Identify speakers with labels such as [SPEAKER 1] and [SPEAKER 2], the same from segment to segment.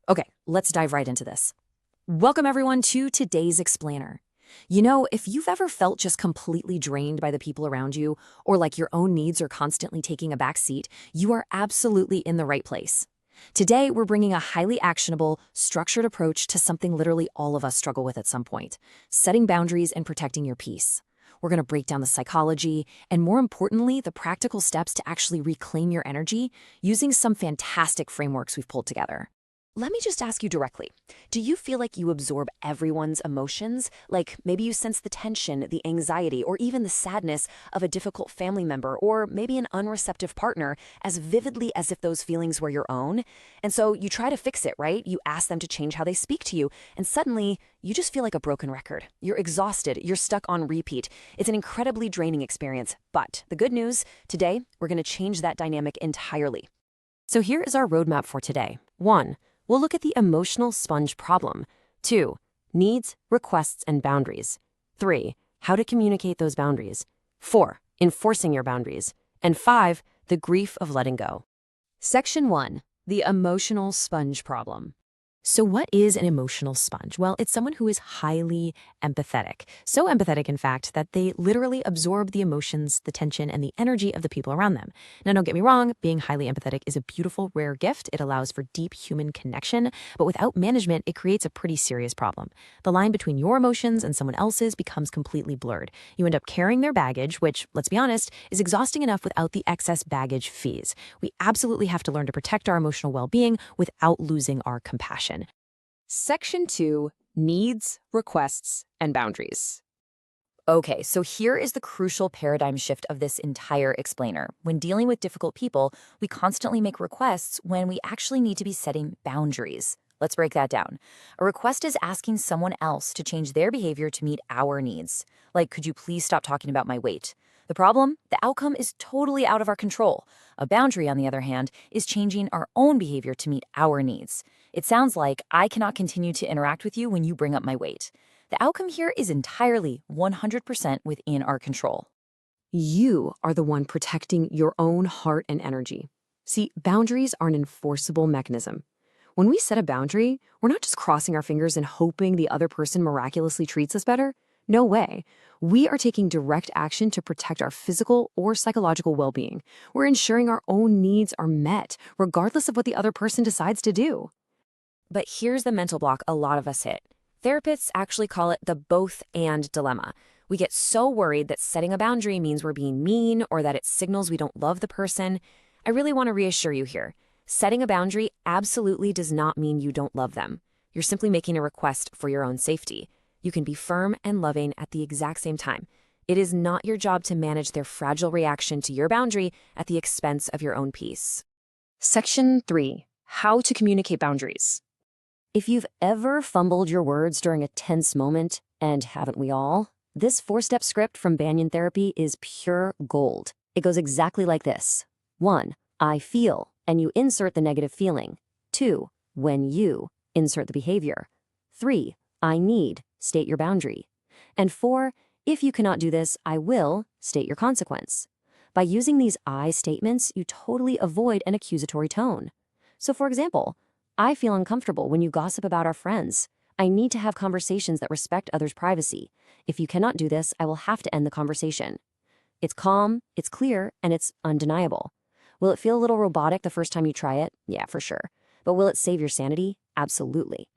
[SPEAKER 1] Okay, let's dive right into this. Welcome everyone to today's explainer. You know, if you've ever felt just completely drained by the people around you, or like your own needs are constantly taking a back seat, you are absolutely in the right place. Today, we're bringing a highly actionable, structured approach to something literally all of us struggle with at some point: setting boundaries and protecting your peace. We're going to break down the psychology and, more importantly, the practical steps to actually reclaim your energy using some fantastic frameworks we've pulled together. Let me just ask you directly. Do you feel like you absorb everyone's emotions? Like maybe you sense the tension, the anxiety, or even the sadness of a difficult family member, or maybe an unreceptive partner as vividly as if those feelings were your own? And so you try to fix it, right? You ask them to change how they speak to you, and suddenly you just feel like a broken record. You're exhausted, you're stuck on repeat. It's an incredibly draining experience. But the good news, today we're going to change that dynamic entirely. So here is our roadmap for today. 1. We'll look at the emotional sponge problem. 2. Needs, requests, and boundaries. 3. How to communicate those boundaries. 4. Enforcing your boundaries. And 5. The grief of letting go. Section 1. The emotional sponge problem. So what is an emotional sponge? Well, it's someone who is highly empathetic. So empathetic, in fact, that they literally absorb the emotions, the tension, and the energy of the people around them. Now, don't get me wrong, being highly empathetic is a beautiful, rare gift. It allows for deep human connection, but without management, it creates a pretty serious problem. The line between your emotions and someone else's becomes completely blurred. You end up carrying their baggage, which, let's be honest, is exhausting enough without the excess baggage fees. We absolutely have to learn to protect our emotional well-being without losing our compassion. Section 2. Needs, requests, and boundaries. Okay, so here is the crucial paradigm shift of this entire explainer. When dealing with difficult people, we constantly make requests when we actually need to be setting boundaries. Let's break that down. A request is asking someone else to change their behavior to meet our needs. Like, could you please stop talking about my weight? The problem? The outcome is totally out of our control. A boundary, on the other hand, is changing our own behavior to meet our needs. It sounds like I cannot continue to interact with you when you bring up my weight. The outcome here is entirely 100% within our control. You are the one protecting your own heart and energy. See, boundaries are an enforceable mechanism. When we set a boundary, we're not just crossing our fingers and hoping the other person miraculously treats us better. No way. We are taking direct action to protect our physical or psychological well-being. We're ensuring our own needs are met, regardless of what the other person decides to do. But here's the mental block a lot of us hit. Therapists actually call it the both-and dilemma. We get so worried that setting a boundary means we're being mean or that it signals we don't love the person. I really want to reassure you here. Setting a boundary absolutely does not mean you don't love them. You're simply making a request for your own safety. You can be firm and loving at the exact same time. It is not your job to manage their fragile reaction to your boundary at the expense of your own peace. Section 3. How to communicate boundaries. If you've ever fumbled your words during a tense moment, and haven't we all, this 4-step script from Banyan Therapy is pure gold. It goes exactly like this. 1. I feel, and you insert the negative feeling. 2. When you, insert the behavior. 3. I need, state your boundary. And 4. If you cannot do this, I will, state your consequence. By using these I statements, you totally avoid an accusatory tone. So for example, I feel uncomfortable when you gossip about our friends. I need to have conversations that respect others' privacy. If you cannot do this, I will have to end the conversation. It's calm, it's clear, and it's undeniable. Will it feel a little robotic the first time you try it? Yeah, for sure. But will it save your sanity? Absolutely.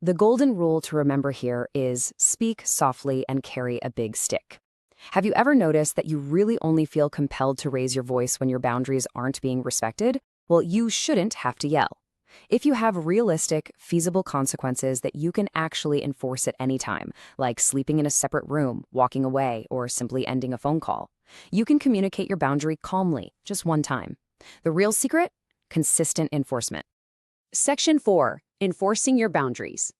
[SPEAKER 1] The golden rule to remember here is speak softly and carry a big stick. Have you ever noticed that you really only feel compelled to raise your voice when your boundaries aren't being respected? Well, you shouldn't have to yell. If you have realistic, feasible consequences that you can actually enforce at any time, like sleeping in a separate room, walking away, or simply ending a phone call, you can communicate your boundary calmly, just one time. The real secret? Consistent enforcement. Section 4. Enforcing your boundaries.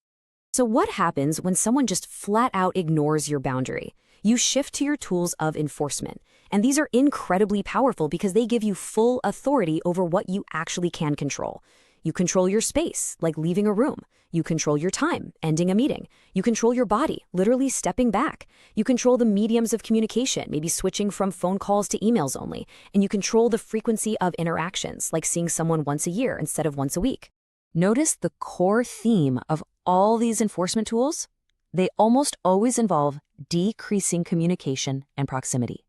[SPEAKER 1] So what happens when someone just flat out ignores your boundary? You shift to your tools of enforcement. And these are incredibly powerful because they give you full authority over what you actually can control. You control your space, like leaving a room. You control your time, ending a meeting. You control your body, literally stepping back. You control the mediums of communication, maybe switching from phone calls to emails only. And you control the frequency of interactions, like seeing someone once a year instead of once a week. Notice the core theme of all these enforcement tools? They almost always involve decreasing communication and proximity.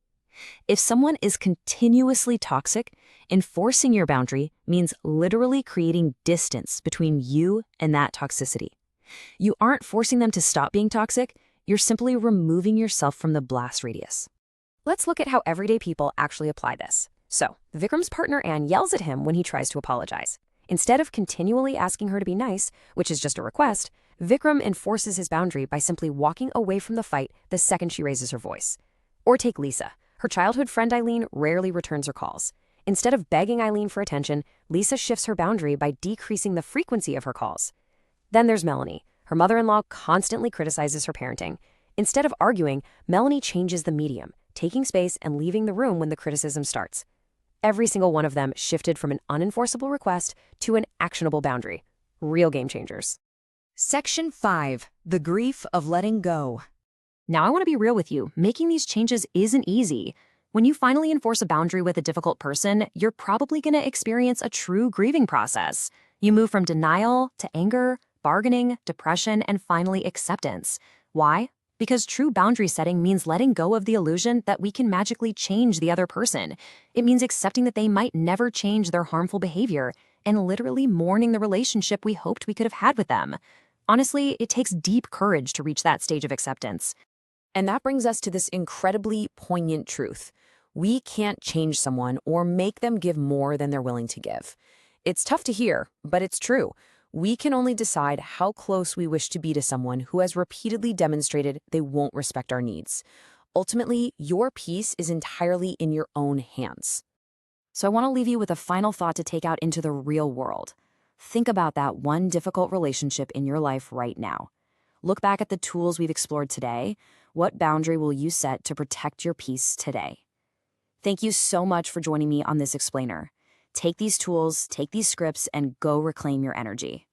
[SPEAKER 1] If someone is continuously toxic, enforcing your boundary means literally creating distance between you and that toxicity. You aren't forcing them to stop being toxic, you're simply removing yourself from the blast radius. Let's look at how everyday people actually apply this. So, Vikram's partner Anne yells at him when he tries to apologize. Instead of continually asking her to be nice, which is just a request, Vikram enforces his boundary by simply walking away from the fight the second she raises her voice. Or take Lisa. Her childhood friend Eileen rarely returns her calls. Instead of begging Eileen for attention, Lisa shifts her boundary by decreasing the frequency of her calls. Then there's Melanie. Her mother-in-law constantly criticizes her parenting. Instead of arguing, Melanie changes the medium, taking space and leaving the room when the criticism starts. Every single one of them shifted from an unenforceable request to an actionable boundary. Real game changers. Section 5. The grief of letting go. Now I want to be real with you. Making these changes isn't easy. When you finally enforce a boundary with a difficult person, you're probably going to experience a true grieving process. You move from denial to anger, bargaining, depression, and finally acceptance. Why? Because true boundary setting means letting go of the illusion that we can magically change the other person. It means accepting that they might never change their harmful behavior and literally mourning the relationship we hoped we could have had with them. Honestly, it takes deep courage to reach that stage of acceptance. And that brings us to this incredibly poignant truth. We can't change someone or make them give more than they're willing to give. It's tough to hear, but it's true. We can only decide how close we wish to be to someone who has repeatedly demonstrated they won't respect our needs. Ultimately, your peace is entirely in your own hands. So I want to leave you with a final thought to take out into the real world. Think about that one difficult relationship in your life right now. Look back at the tools we've explored today. What boundary will you set to protect your peace today? Thank you so much for joining me on this explainer. Take these tools, take these scripts, and go reclaim your energy.